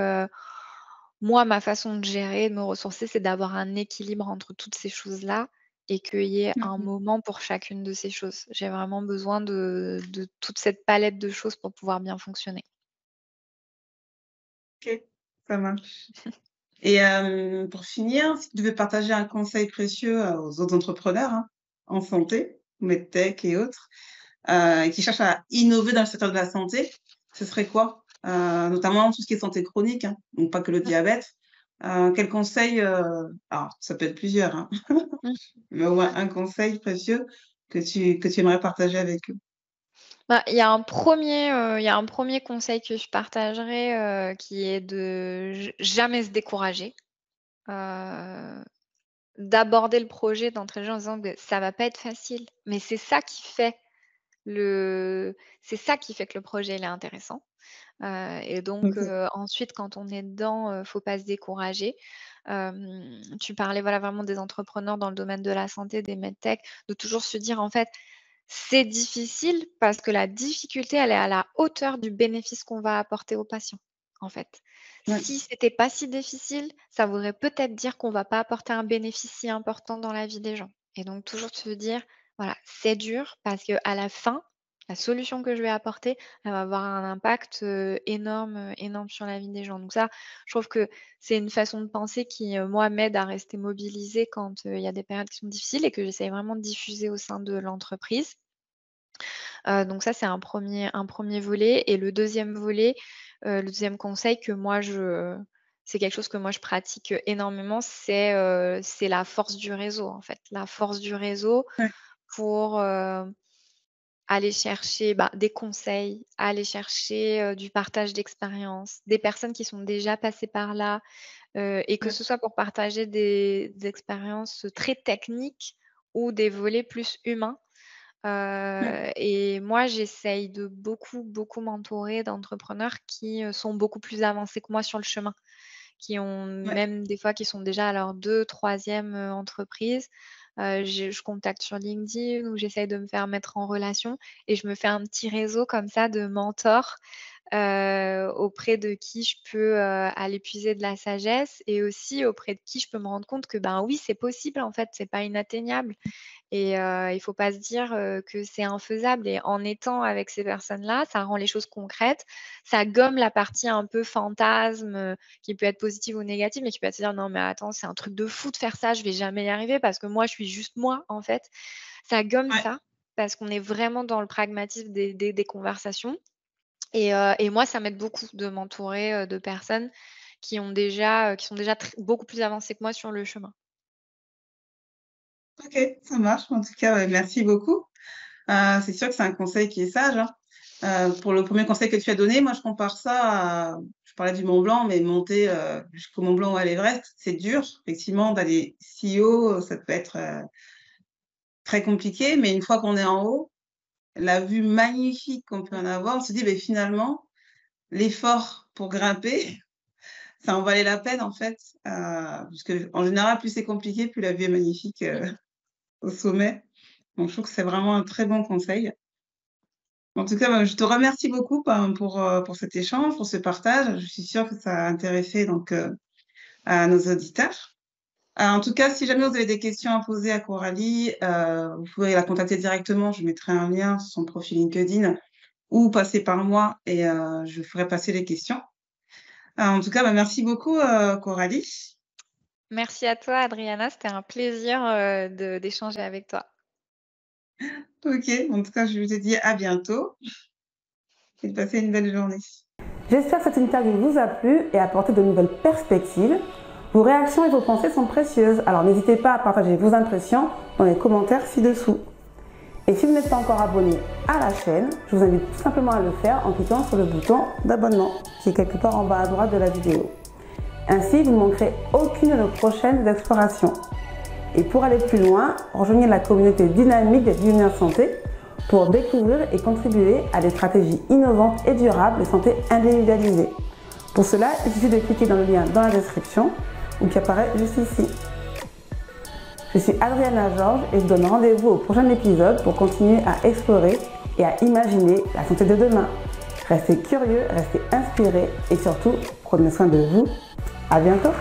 moi, ma façon de gérer, de me ressourcer, c'est d'avoir un équilibre entre toutes ces choses-là et qu'il y ait un Mhm. moment pour chacune de ces choses. J'ai vraiment besoin de toute cette palette de choses pour pouvoir bien fonctionner. Ok, ça marche. Et pour finir, si tu devais partager un conseil précieux aux autres entrepreneurs hein, en santé, medtech et autres, qui cherchent à innover dans le secteur de la santé, ce serait quoi? Notamment tout ce qui est santé chronique, hein, donc pas que le diabète. Quel conseil, alors ça peut être plusieurs, hein, Mmh. mais au moins un conseil précieux que tu aimerais partager avec eux? Bah, il y a un premier conseil que je partagerais, qui est de jamais se décourager. Heu, D'aborder le projet d'entrée de jeu en disant que ça va pas être facile, mais le c'est ça qui fait que le projet, il est intéressant. Et donc OK. ensuite quand on est dedans, faut pas se décourager. Tu parlais, voilà, vraiment des entrepreneurs dans le domaine de la santé, des medtech, de toujours se dire en fait: «C'est difficile parce que la difficulté, elle est à la hauteur du bénéfice qu'on va apporter aux patients», en fait. Ouais, Si c'était pas si difficile, ça voudrait peut-être dire qu'on va pas apporter un bénéfice si important dans la vie des gens et donc toujours se dire: «Voilà, c'est dur parce qu'à la fin, la solution que je vais apporter, elle va avoir un impact, énorme sur la vie des gens». Donc ça, je trouve que c'est une façon de penser qui, moi, m'aide à rester mobilisée quand, il y a des périodes qui sont difficiles et que j'essaye vraiment de diffuser au sein de l'entreprise. Donc ça, c'est un premier volet et le deuxième conseil que moi c'est quelque chose que moi je pratique, énormément, c'est la force du réseau, en fait. La force du réseau ouais, pour, aller chercher, bah, des conseils, aller chercher, du partage d'expériences, des personnes qui sont déjà passées par là, et que ouais, ce soit pour partager des expériences très techniques ou des volets plus humains. ouais, Et moi, j'essaye de beaucoup m'entourer d'entrepreneurs qui, sont beaucoup plus avancés que moi sur le chemin, qui ont ouais. même des fois qui sont déjà à leur 2e, 3e entreprise. Je contacte sur LinkedIn ou j'essaye de me faire mettre en relation et je me fais un petit réseau comme ça de mentors, auprès de qui je peux, aller puiser de la sagesse et aussi auprès de qui je peux me rendre compte que, ben, oui, c'est possible en fait, c'est pas inatteignable. Et il faut pas se dire, que c'est infaisable et en étant avec ces personnes-là, ça rend les choses concrètes. Ça gomme la partie un peu fantasme, qui peut être positive ou négative, mais qui peut être se dire: «Non mais attends, c'est un truc de fou de faire ça, je vais jamais y arriver parce que moi je suis juste moi, en fait». Ça gomme Ouais. ça, parce qu'on est vraiment dans le pragmatisme des conversations et moi ça m'aide beaucoup de m'entourer, de personnes qui sont déjà beaucoup plus avancées que moi sur le chemin. OK, ça marche. En tout cas, ouais, merci beaucoup. C'est sûr que c'est un conseil qui est sage, hein. Pour le premier conseil que tu as donné, moi, je compare ça à je parlais du Mont Blanc, mais monter, jusqu'au Mont Blanc ou à l'Everest, c'est dur. Effectivement, d'aller si haut, ça peut être, très compliqué, mais une fois qu'on est en haut, la vue magnifique qu'on peut Mmh. en avoir, on se dit: «Beh, finalement, l'effort pour grimper, ça en valait la peine, en fait». Parce qu'en général, plus c'est compliqué, plus la vue est magnifique, Mmh. au sommet. Donc je trouve que c'est vraiment un très bon conseil. En tout cas, bah, je te remercie beaucoup, ben, pour cet échange, pour ce partage. Je suis sûre que ça a intéressé donc, à nos auditeurs. En tout cas, si jamais vous avez des questions à poser à Coralie, vous pouvez la contacter directement. Je mettrai un lien sur son profil LinkedIn ou passer par moi et je ferai passer les questions. En tout cas, bah, merci beaucoup, Coralie. Merci à toi, Adriana. C'était un plaisir, d'échanger avec toi. OK, en tout cas, je vous dis à bientôt et de passer une belle journée. J'espère que cette interview vous a plu et apporté de nouvelles perspectives. Vos réactions et vos pensées sont précieuses, alors n'hésitez pas à partager vos impressions dans les commentaires ci-dessous. Et si vous n'êtes pas encore abonné à la chaîne, je vous invite tout simplement à le faire en cliquant sur le bouton d'abonnement qui est quelque part en bas à droite de la vidéo. Ainsi, vous ne manquerez aucune de nos prochaines explorations. Et pour aller plus loin, rejoignez la communauté dynamique des Billionaires Santé pour découvrir et contribuer à des stratégies innovantes et durables de santé individualisée. Pour cela, il suffit de cliquer dans le lien dans la description ou qui apparaît juste ici. Je suis Adriana Georges et je vous donne rendez-vous au prochain épisode pour continuer à explorer et à imaginer la santé de demain. Restez curieux, restez inspirés et surtout, prenez soin de vous. À bientôt!